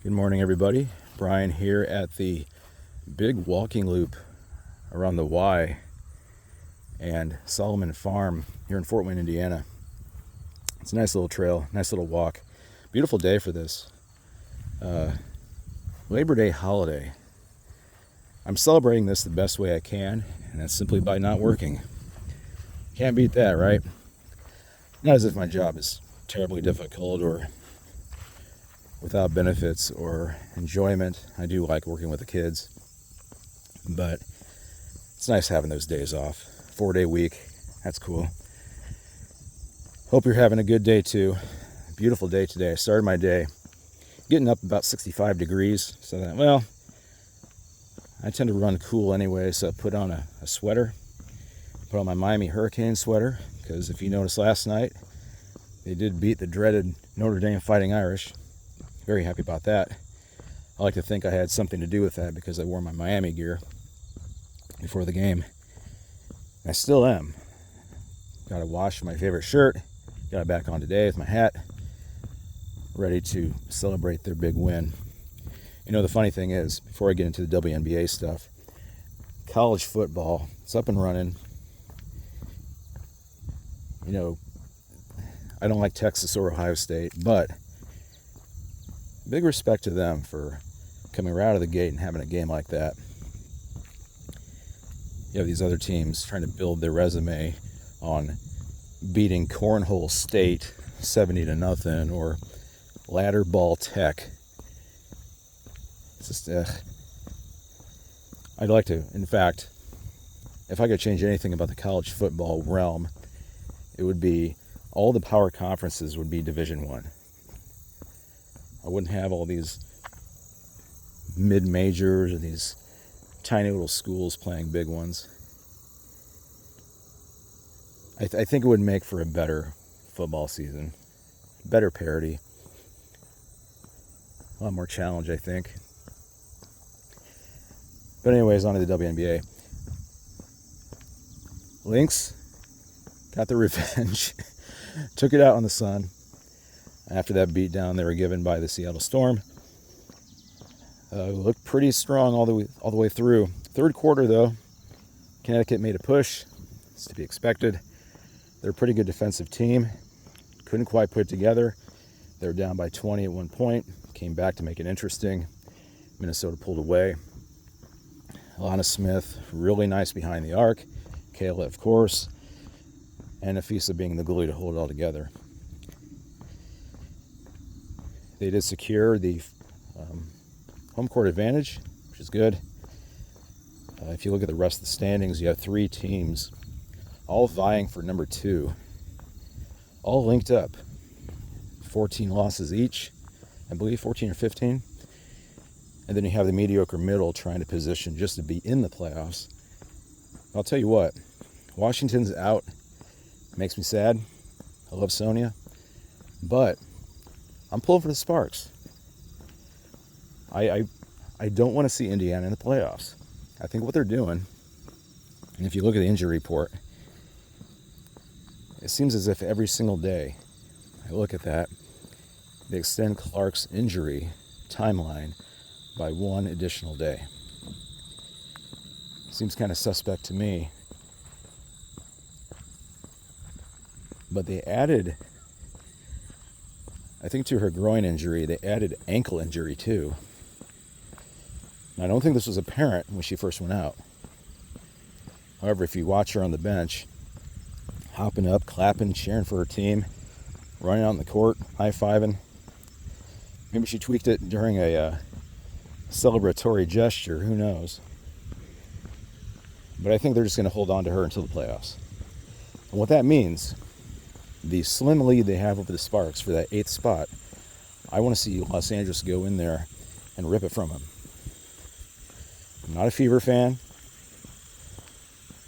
Good morning, everybody. Brian here at the big walking loop around the Y and Solomon Farm here in Fort Wayne, Indiana. It's a nice little trail, nice little walk. Beautiful day for this Labor Day holiday. I'm celebrating this the best way I can, and that's simply by not working. Can't beat that, right? Not as if my job is terribly difficult or without benefits or enjoyment. I do like working with the kids, but it's nice having those days off. 4-day week, that's cool. Hope you're having a good day too. Beautiful day today. I started my day getting up about 65 degrees, so that, well, I tend to run cool anyway, so I put on a sweater, put on my Miami Hurricane sweater, because if you noticed last night, they did beat the dreaded Notre Dame Fighting Irish. Very happy about that. I like to think I had something to do with that because I wore my Miami gear before the game. I still am. Got to wash my favorite shirt. Got it back on today with my hat. Ready to celebrate their big win. You know, the funny thing is, before I get into the WNBA stuff, college football, it's up and running. You know, I don't like Texas or Ohio State, but big respect to them for coming right out of the gate and having a game like that. You have these other teams trying to build their resume on beating Cornhole State 70-0 or Ladder Ball Tech. It's just, I'd like to, in fact, if I could change anything about the college football realm, it would be all the power conferences would be Division I. I wouldn't have all these mid-majors or these tiny little schools playing big ones. I think it would make for a better football season, better parity, a lot more challenge, I think. But anyways, on to the WNBA. Lynx got their revenge, took it out on the Sun. After that beatdown they were given by the Seattle Storm. Looked pretty strong all the way through. Third quarter, though, Connecticut made a push. It's to be expected. They're a pretty good defensive team. Couldn't quite put it together. They were down by 20 at one point. Came back to make it interesting. Minnesota pulled away. Alana Smith, really nice behind the arc. Kayla, of course. And Afisa being the glue to hold it all together. They did secure the home court advantage, which is good. If you look at the rest of the standings, you have 3 teams all vying for number 2, all linked up. 14 losses each, I believe, 14 or 15. And then you have the mediocre middle trying to position just to be in the playoffs. I'll tell you what, Washington's out. Makes me sad. I love Sonia. But I'm pulling for the Sparks. I don't want to see Indiana in the playoffs. I think what they're doing, and if you look at the injury report, it seems as if every single day I look at that, they extend Clark's injury timeline by 1 additional day. Seems kind of suspect to me. But they added, I think to her groin injury, they added ankle injury too. Now, I don't think this was apparent when she first went out. However, if you watch her on the bench, hopping up, clapping, cheering for her team, running out on the court, high-fiving, maybe she tweaked it during a celebratory gesture, who knows. But I think they're just going to hold on to her until the playoffs. And what that means, the slim lead they have over the Sparks for that 8th spot, I want to see Los Angeles go in there and rip it from them. I'm not a Fever fan.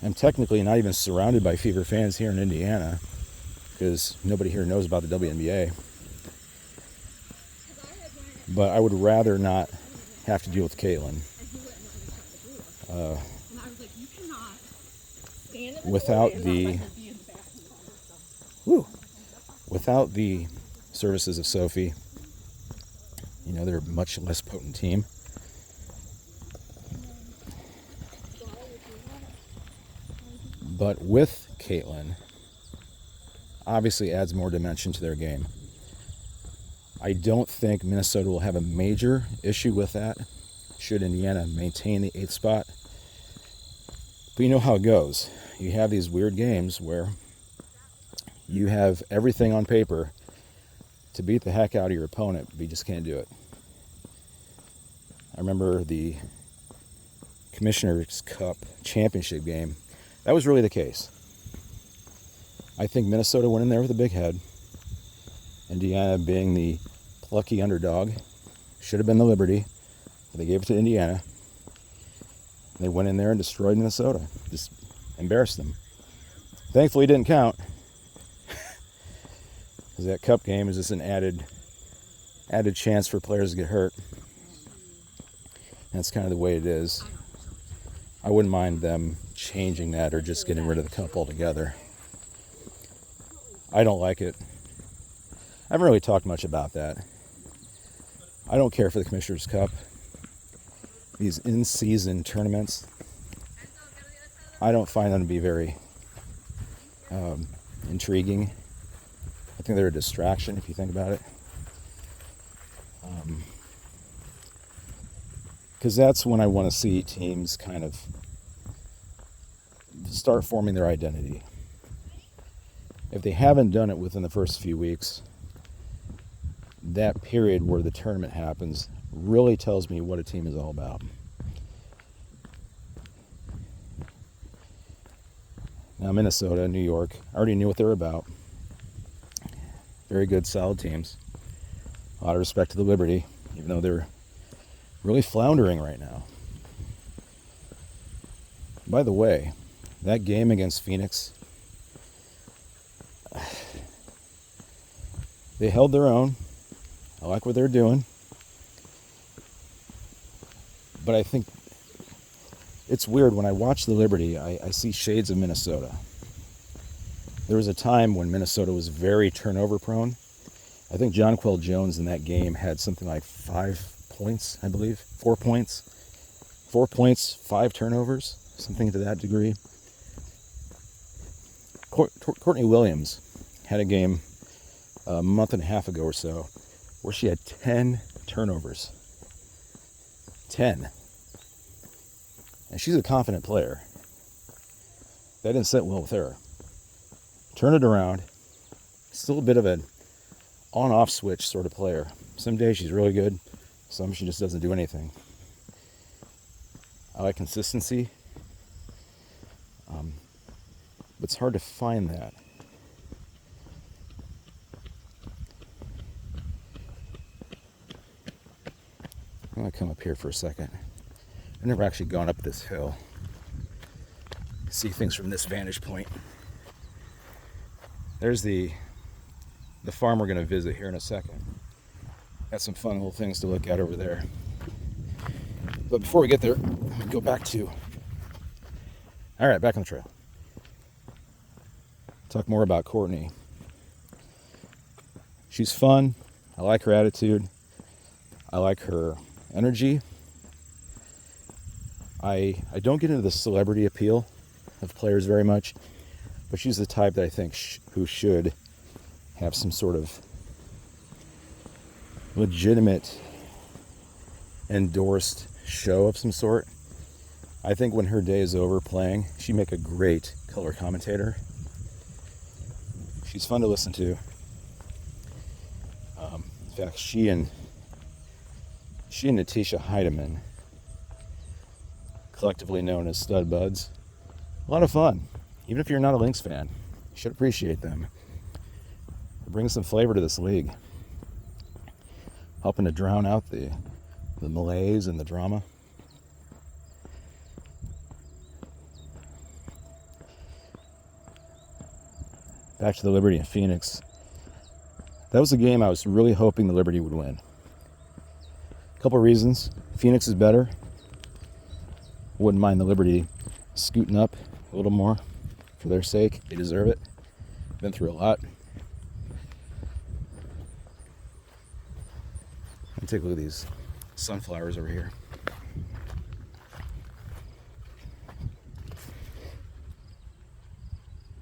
I'm technically not even surrounded by Fever fans here in Indiana because nobody here knows about the WNBA. But I would rather not have to deal with Caitlin. Without the services of Sophie, They're a much less potent team. But with Caitlin, obviously adds more dimension to their game. I don't think Minnesota will have a major issue with that, should Indiana maintain the 8th spot. But you know how it goes. You have these weird games where you have everything on paper to beat the heck out of your opponent, but you just can't do it. I remember the Commissioner's Cup championship game. That was really the case. I think Minnesota went in there with a big head. Indiana, being the plucky underdog, should have been the Liberty, but they gave it to Indiana. They went in there and destroyed Minnesota. Just embarrassed them. Thankfully, it didn't count. Because that cup game is just an added chance for players to get hurt. That's kind of the way it is. I wouldn't mind them changing that or just getting rid of the cup altogether. I don't like it. I haven't really talked much about that. I don't care for the Commissioner's Cup. These in-season tournaments, I don't find them to be very intriguing. I think they're a distraction if you think about it. Because that's when I want to see teams kind of start forming their identity. If they haven't done it within the first few weeks, that period where the tournament happens really tells me what a team is all about. Now, Minnesota, New York, I already knew what they were about. Very good, solid teams. A lot of respect to the Liberty, even though they're really floundering right now. By the way, that game against Phoenix, they held their own. I like what they're doing. But I think it's weird. When I watch the Liberty, I see shades of Minnesota. There was a time when Minnesota was very turnover prone. I think Jonquel Jones in that game had something like 5 points, I believe. 4 points. 4 points, 5 turnovers, something to that degree. Courtney Williams had a game a month and a half ago or so where she had 10 turnovers. 10. And she's a confident player. That didn't sit well with her. Turn it around. Still a bit of an on-off switch sort of player. Some days she's really good. Some she just doesn't do anything. I like consistency. But it's hard to find that. I'm going to come up here for a second. I've never actually gone up this hill. See things from this vantage point. There's the farm we're going to visit here in a second. Got some fun little things to look at over there. But before we get there, I'm going to go back to... All right, back on the trail. Talk more about Courtney. She's fun. I like her attitude. I like her energy. I don't get into the celebrity appeal of players very much, but she's the type that I think who should have some sort of legitimate endorsed show of some sort. I think when her day is over playing, she'd make a great color commentator. She's fun to listen to. In fact, she and Natasha Heidemann, collectively known as Stud Buds, a lot of fun. Even if you're not a Lynx fan, you should appreciate them. They bring some flavor to this league, helping to drown out the malaise and the drama. Back to the Liberty in Phoenix. That was a game I was really hoping the Liberty would win. A couple reasons. Phoenix is better. Wouldn't mind the Liberty scooting up a little more for their sake. They deserve it. Been through a lot. Take a look at these sunflowers over here.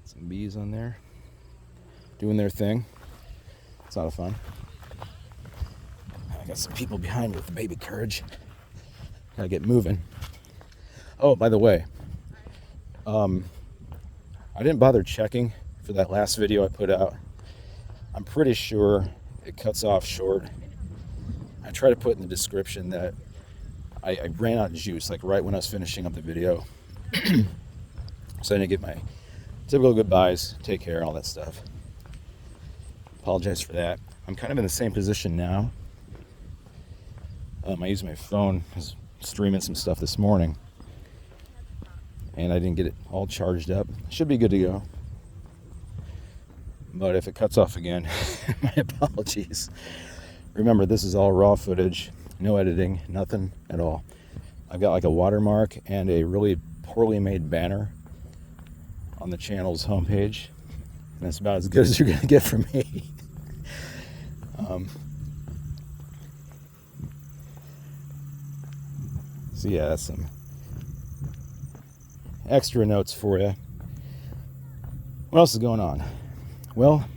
Some bees on there doing their thing. It's a lot of fun. I got some people behind me with the baby carriage. Gotta get moving. Oh, by the way, I didn't bother checking for that last video I put out. I'm pretty sure it cuts off short. I try to put in the description that I ran out of juice, like right when I was finishing up the video. So I didn't get my typical goodbyes, take care, all that stuff. Apologize for that. I'm kind of in the same position now. I used my phone, I was streaming some stuff this morning, and I didn't get it all charged up. Should be good to go. But if it cuts off again, my apologies. Remember, this is all raw footage, no editing, nothing at all. I've got like a watermark and a really poorly made banner on the channel's homepage, and that's about as good as you're going to get from me. So yeah, that's some extra notes for you. What else is going on? Well,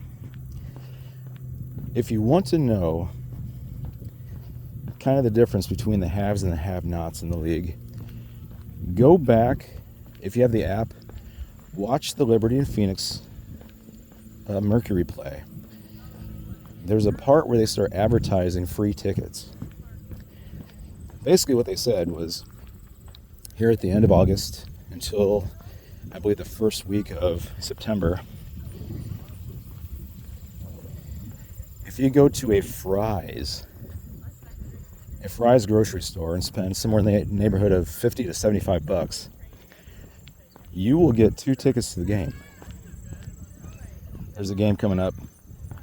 if you want to know kind of the difference between the haves and the have-nots in the league, go back, if you have the app, watch the Liberty and Phoenix Mercury play. There's a part where they start advertising free tickets. Basically what they said was, here at the end of August until I believe the first week of September, if you go to a Fry's grocery store and spend somewhere in the neighborhood of $50 to $75, you will get 2 tickets to the game. There's a game coming up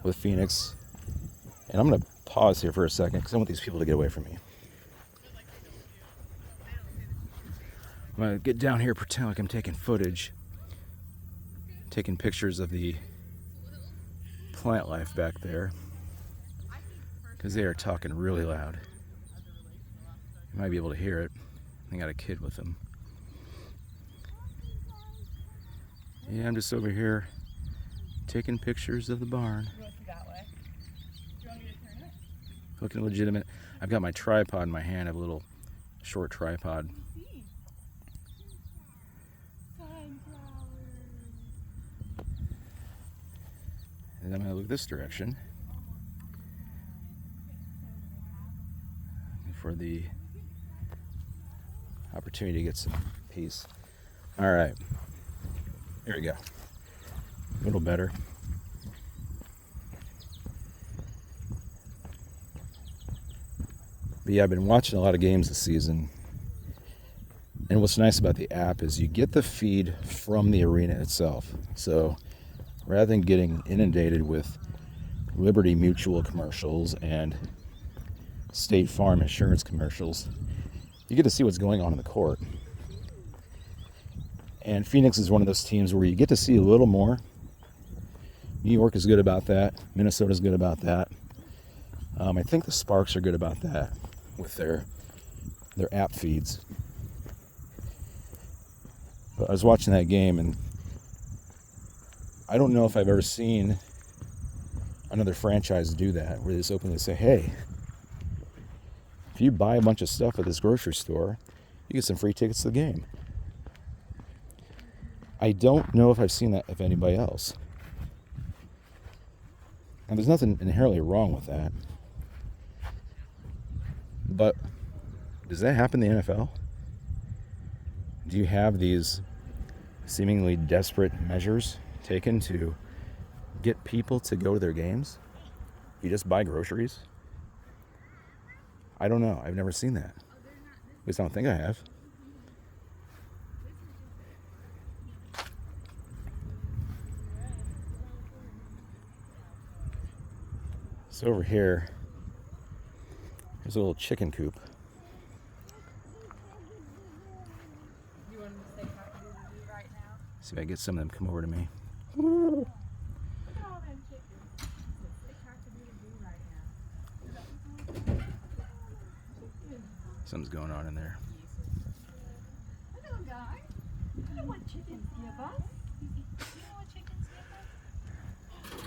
with Phoenix, and I'm going to pause here for a second because I want these people to get away from me. I'm going to get down here, pretend like I'm taking footage, taking pictures of the plant life back there, because they are talking really loud. You might be able to hear it. They got a kid with them. Yeah, I'm just over here taking pictures of the barn. You want to that way? Do you want me to turn it? Looking legitimate. I've got my tripod in my hand. I have a little short tripod. And I'm going to look this direction for the opportunity to get some peace. All right, here we go. A little better. But yeah, I've been watching a lot of games this season. And what's nice about the app is you get the feed from the arena itself. So rather than getting inundated with Liberty Mutual commercials and State Farm insurance commercials, you get to see what's going on in the court. And Phoenix is one of those teams where you get to see a little more. New York is good about that. Minnesota's good about that. I think the Sparks are good about that with their app feeds. But I was watching that game, and I don't know if I've ever seen another franchise do that, where they just openly say, hey, if you buy a bunch of stuff at this grocery store, you get some free tickets to the game. I don't know if I've seen that of anybody else. And there's nothing inherently wrong with that. But does that happen in the NFL? Do you have these seemingly desperate measures taken to get people to go to their games? You just buy groceries? I don't know. I've never seen that. At least I don't think I have. So over here, there's a little chicken coop. You want them to say cock-a-doodle-doo right now? See if I get some of them come over to me. Look at all them chickens. Say cock-a-doodle-doo right now. Something's going on in there. Hello, guys. You know what chickens give us? You know what chickens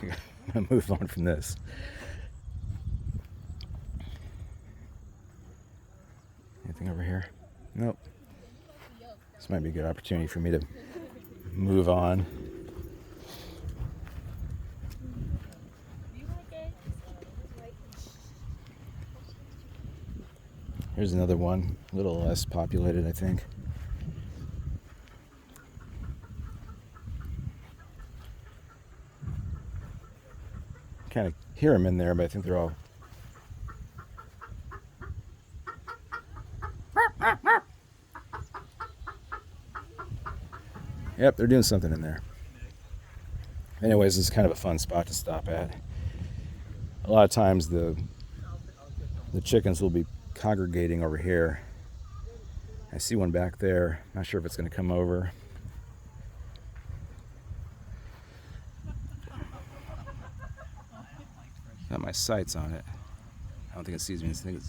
give us? I'm gonna move on from this. Anything over here? Nope. This might be a good opportunity for me to move on. Here's another one, a little less populated, I think. Kind of hear them in there, but I think they're all. Yep, they're doing something in there. Anyways, this is kind of a fun spot to stop at. A lot of times the chickens will be congregating over here. I see one back there. Not sure if it's going to come over. Got my sights on it. I don't think it sees me. I think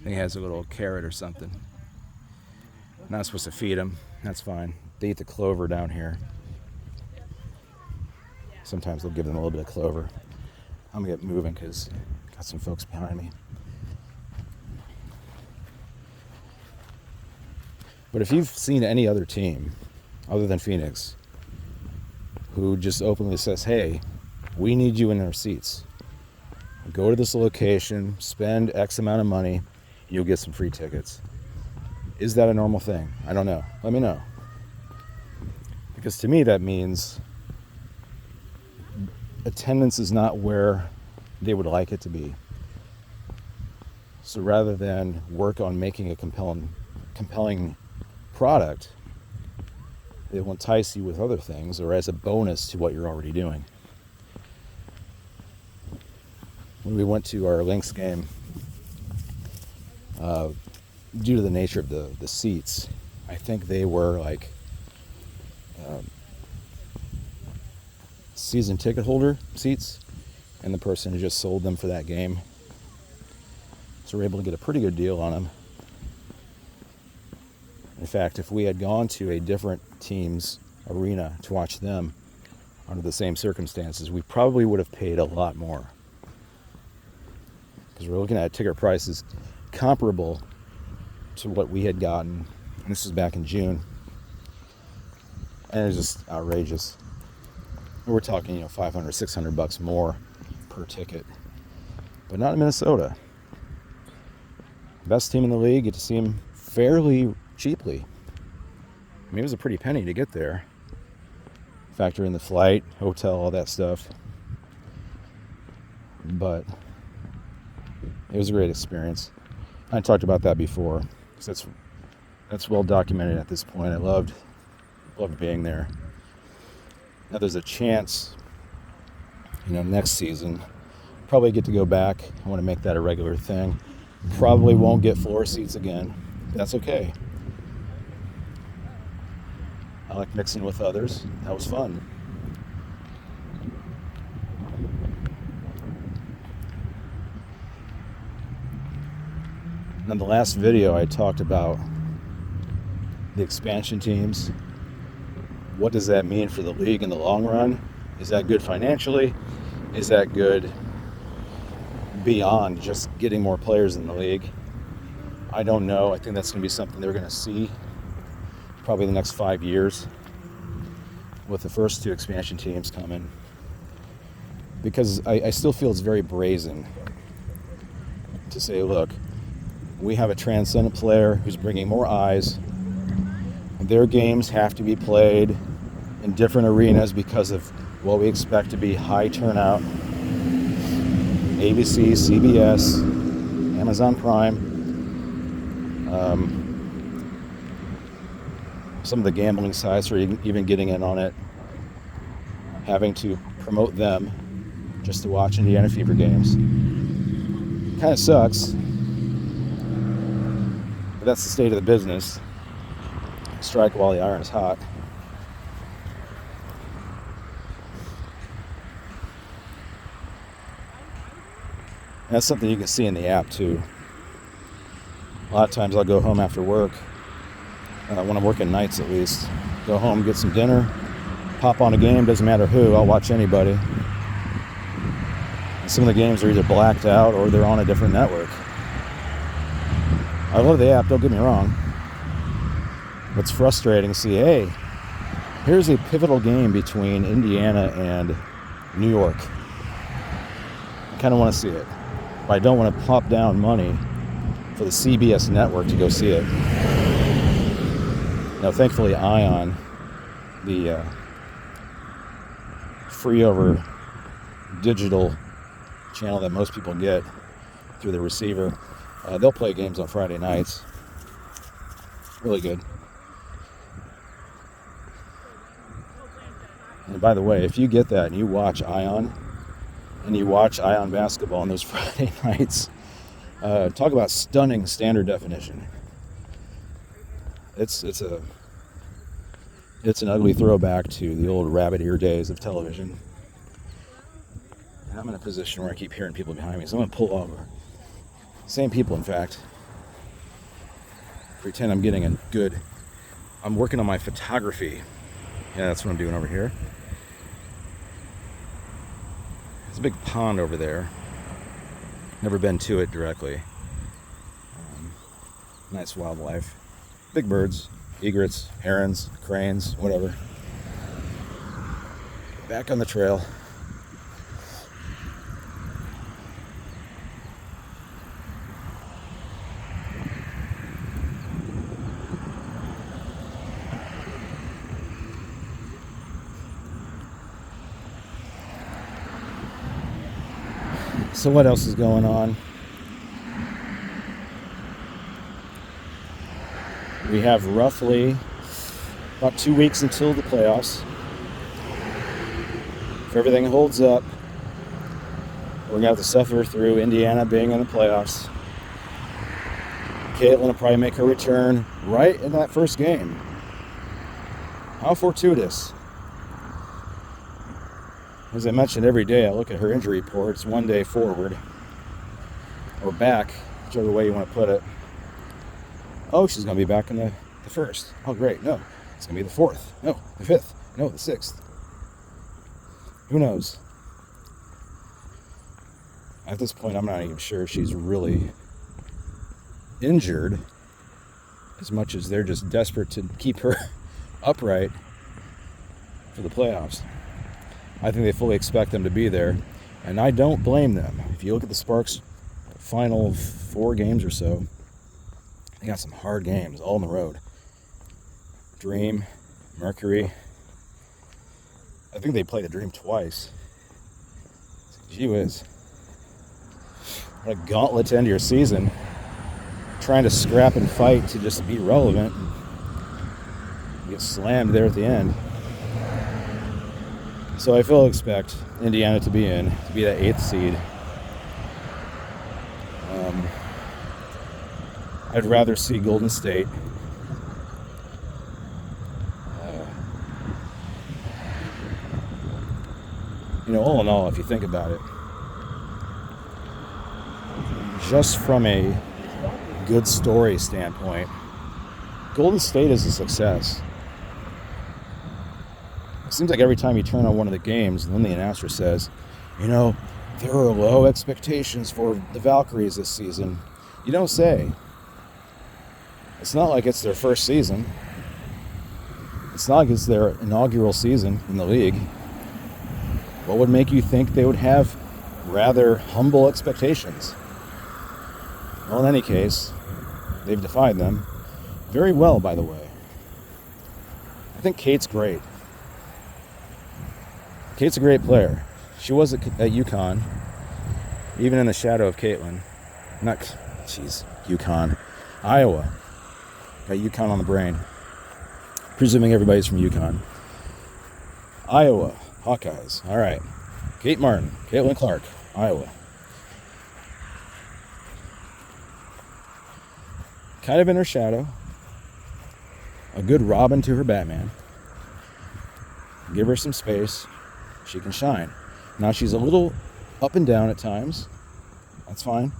it has a little carrot or something. Not supposed to feed them. That's fine. They eat the clover down here. Sometimes they'll give them a little bit of clover. I'm gonna get moving because got some folks behind me. But if you've seen any other team other than Phoenix who just openly says, hey, we need you in our seats. Go to this location, spend X amount of money, you'll get some free tickets. Is that a normal thing? I don't know. Let me know. Because to me that means attendance is not where they would like it to be. So rather than work on making a compelling product, it will entice you with other things or as a bonus to what you're already doing. When we went to our Lynx game, due to the nature of the seats, I think they were like season ticket holder seats, and the person just sold them for that game. So we're able to get a pretty good deal on them. In fact, if we had gone to a different team's arena to watch them under the same circumstances, we probably would have paid a lot more. Because we're looking at ticket prices comparable to what we had gotten. And this was back in June. And it was just outrageous. We're talking, $500, $600 more per ticket. But not in Minnesota. Best team in the league, get to see them fairly cheaply. I mean, it was a pretty penny to get there. Factor in the flight, hotel, all that stuff. But it was a great experience. I talked about that before, because that's well documented at this point. I loved being there. Now there's a chance, next season, probably get to go back. I want to make that a regular thing. Probably won't get floor seats again. That's okay. I like mixing with others. That was fun. In the last video, I talked about the expansion teams. What does that mean for the league in the long run? Is that good financially? Is that good beyond just getting more players in the league? I don't know. I think that's going to be something they're going to see probably the next 5 years with the first two expansion teams coming. Because I still feel it's very brazen to say, look, we have a transcendent player who's bringing more eyes. Their games have to be played in different arenas because of what we expect to be high turnout. ABC, CBS, Amazon Prime. Some of the gambling sites are even getting in on it, having to promote them just to watch Indiana Fever games. Kind of sucks, but that's the state of the business. Strike while the iron is hot. And that's something you can see in the app too. A lot of times I'll go home after work, when I'm working nights at least. Go home, get some dinner, pop on a game, doesn't matter who, I'll watch anybody. And some of the games are either blacked out or they're on a different network. I love the app, don't get me wrong. It's frustrating to see, hey, here's a pivotal game between Indiana and New York. I kind of want to see it, but I don't want to pop down money for the CBS network to go see it. Now, thankfully, Ion, the free over digital channel that most people get through the receiver, they'll play games on Friday nights. Really good. And by the way, if you get that and you watch Ion, and you watch Ion basketball on those Friday nights, talk about stunning standard definition. It's an ugly throwback to the old rabbit ear days of television. And I'm in a position where I keep hearing people behind me, so I'm going to pull over. Same people, in fact. Pretend I'm getting I'm working on my photography. Yeah, that's what I'm doing over here. There's a big pond over there. Never been to it directly. Nice wildlife. Big birds, egrets, herons, cranes, whatever. Back on the trail. So what else is going on? We have roughly about 2 weeks until the playoffs. If everything holds up, we're going to have to suffer through Indiana being in the playoffs. Caitlin will probably make her return right in that first game. How fortuitous. As I mentioned, every day I look at her injury report. It's one day forward or back, whichever way you want to put it. Oh, she's going to be back in the first. Oh, great. No, it's going to be the fourth. No, the fifth. No, the sixth. Who knows? At this point, I'm not even sure she's really injured as much as they're just desperate to keep her upright for the playoffs. I think they fully expect them to be there, and I don't blame them. If you look at the Sparks' final 4 games or so, they got some hard games all on the road. Dream, Mercury. I think they played the Dream twice. Gee whiz. What a gauntlet to end your season. Trying to scrap and fight to just be relevant. You get slammed there at the end. So I fully expect Indiana to be that 8th seed. I'd rather see Golden State. All in all, if you think about it, just from a good story standpoint, Golden State is a success. It seems like every time you turn on one of the games, and then the announcer says, there are low expectations for the Valkyries this season. You don't say. It's not like it's their first season. It's not like it's their inaugural season in the league. What would make you think they would have rather humble expectations? Well, in any case, they've defied them very well, by the way. I think Kate's great. Kate's a great player. She was at UConn, even in the shadow of Caitlin. UConn. Iowa. Got UConn on the brain. Presuming everybody's from UConn. Iowa. Hawkeyes. All right. Kate Martin. Caitlin Clark. Iowa. Kind of in her shadow. A good Robin to her Batman. Give her some space. She can shine. Now she's a little up and down at times. That's fine.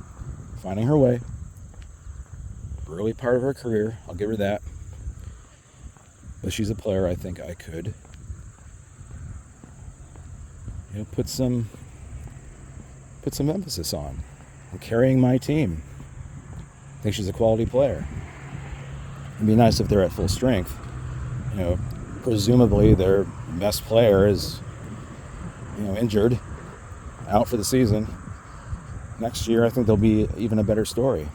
Finding her way. early part of her career. I'll give her that. But she's a player I think I could, put some emphasis on carrying my team. I think she's a quality player. It'd be nice if they're at full strength. Presumably their best player is, injured, out for the season. Next year, I think they'll be even a better story.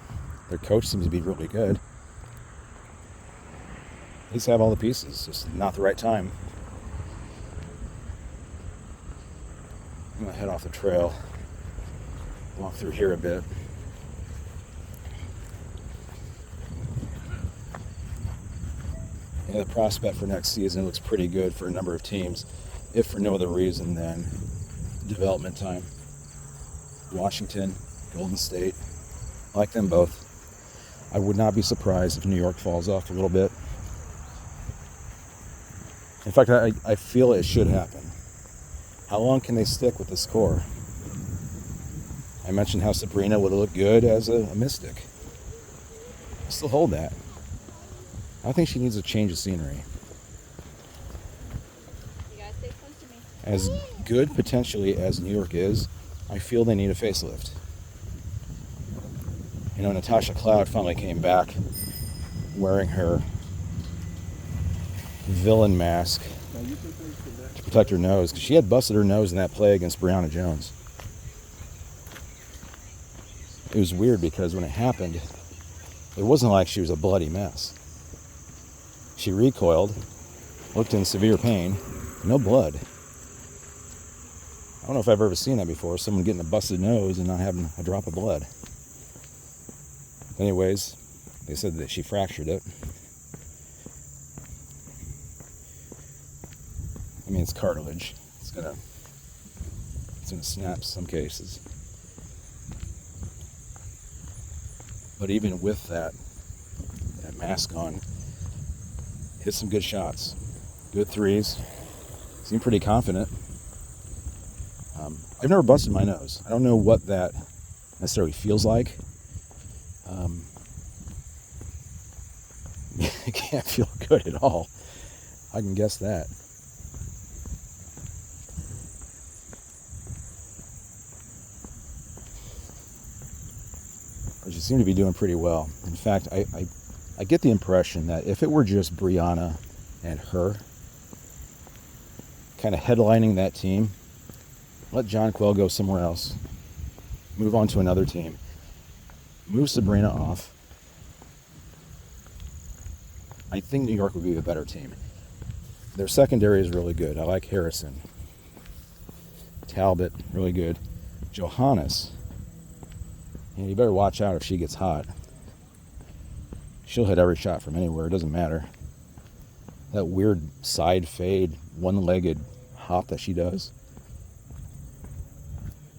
Their coach seems to be really good. At least have all the pieces, just not the right time. I'm gonna head off the trail, walk through here a bit. The prospect for next season looks pretty good for a number of teams, if for no other reason than development time. Washington, Golden State, I like them both. I would not be surprised if New York falls off a little bit. In fact, I feel it should happen. How long can they stick with this core? I mentioned how Breanna would look good as a Mystic. I still hold that. I think she needs a change of scenery. You gotta stay close to me. As good potentially as New York is, I feel they need a facelift. Natasha Cloud finally came back wearing her villain mask to protect her nose, because she had busted her nose in that play against Breanna Jones. It was weird because when it happened, it wasn't like she was a bloody mess. She recoiled, looked in severe pain, no blood. I don't know if I've ever seen that before, someone getting a busted nose and not having a drop of blood. Anyways, they said that she fractured it. I mean, it's cartilage. It's gonna snap in some cases. But even with that mask on, hit some good shots, good threes. Seemed pretty confident. I've never busted my nose. I don't know what that necessarily feels like. It can't feel good at all. I can guess that. But she seemed to be doing pretty well. In fact, I get the impression that if it were just Breanna and her kind of headlining that team, let John Quell go somewhere else, move on to another team, move Breanna off, I think New York would be a better team. Their secondary is really good. I like Harrison. Talbot, really good. Johannes, you better watch out if she gets hot. She'll hit every shot from anywhere, it doesn't matter. That weird side fade, one-legged hop that she does.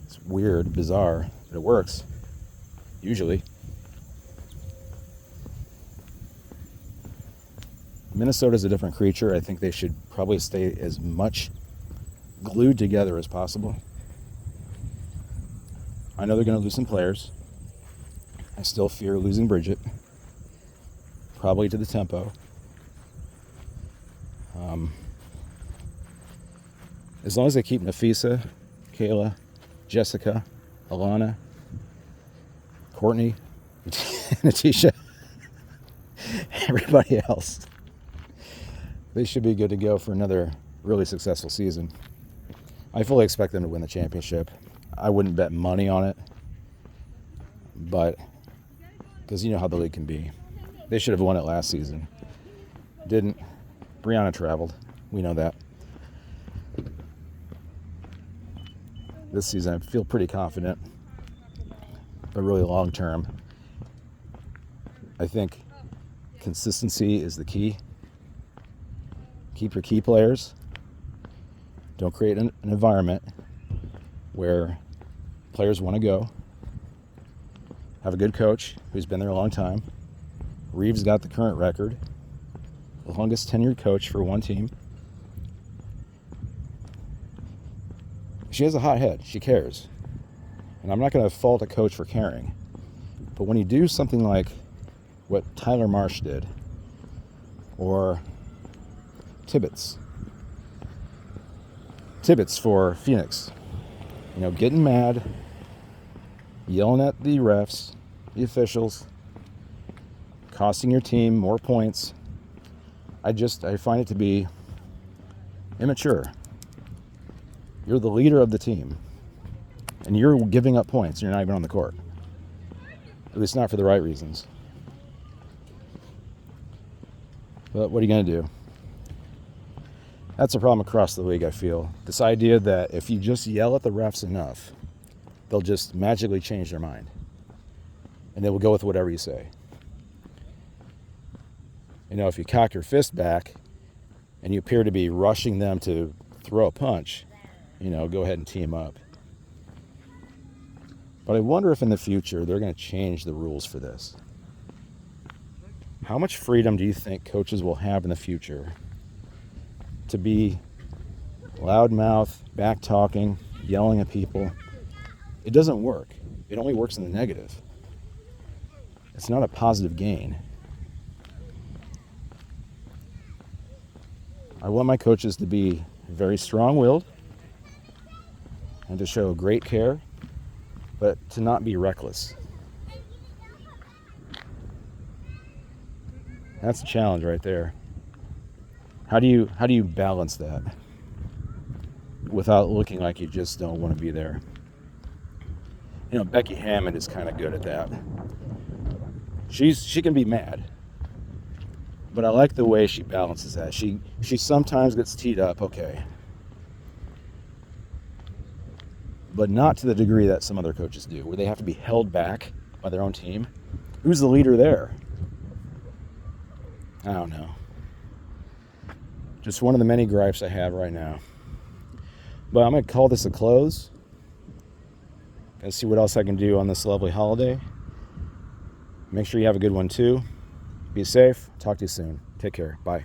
It's weird, bizarre, but it works. Usually. Minnesota's a different creature. I think they should probably stay as much glued together as possible. I know they're going to lose some players. I still fear losing Bridget. Probably to the tempo. As long as they keep Nafisa, Kayla, Jessica, Alana, Courtney, Natasha, everybody else, they should be good to go for another really successful season. I fully expect them to win the championship. I wouldn't bet money on it, but because you know how the league can be. They should have won it last season. Didn't. Breanna traveled. We know that. This season, I feel pretty confident, but really long term, I think consistency is the key. Keep your key players. Don't create an environment where players want to go. Have a good coach who's been there a long time. Reeves got the current record, the longest tenured coach for one team. She has a hot head. She cares. And I'm not going to fault a coach for caring. But when you do something like what Tyler Marsh did, or Tibbetts for Phoenix. You know, getting mad, yelling at the refs, the officials, costing your team more points. I find it to be immature. You're the leader of the team, and you're giving up points. You're not even on the court. At least not for the right reasons. But what are you going to do? That's a problem across the league, I feel. This idea that if you just yell at the refs enough, they'll just magically change their mind. And they will go with whatever you say. You know, if you cock your fist back and you appear to be rushing them to throw a punch, you know, go ahead and tee them up. But I wonder if in the future they're going to change the rules for this. How much freedom do you think coaches will have in the future to be loudmouth, back-talking, yelling at people? It doesn't work. It only works in the negative. It's not a positive gain. I want my coaches to be very strong-willed and to show great care, but to not be reckless. That's a challenge right there. How do you balance that without looking like you just don't want to be there? You know, Becky Hammond is kind of good at that. She can be mad, but I like the way she balances that. She sometimes gets teed up, okay, but not to the degree that some other coaches do, where they have to be held back by their own team. Who's the leader there? I don't know. Just one of the many gripes I have right now. But I'm going to call this a close. Gonna see what else I can do on this lovely holiday. Make sure you have a good one too. Be safe. Talk to you soon. Take care. Bye.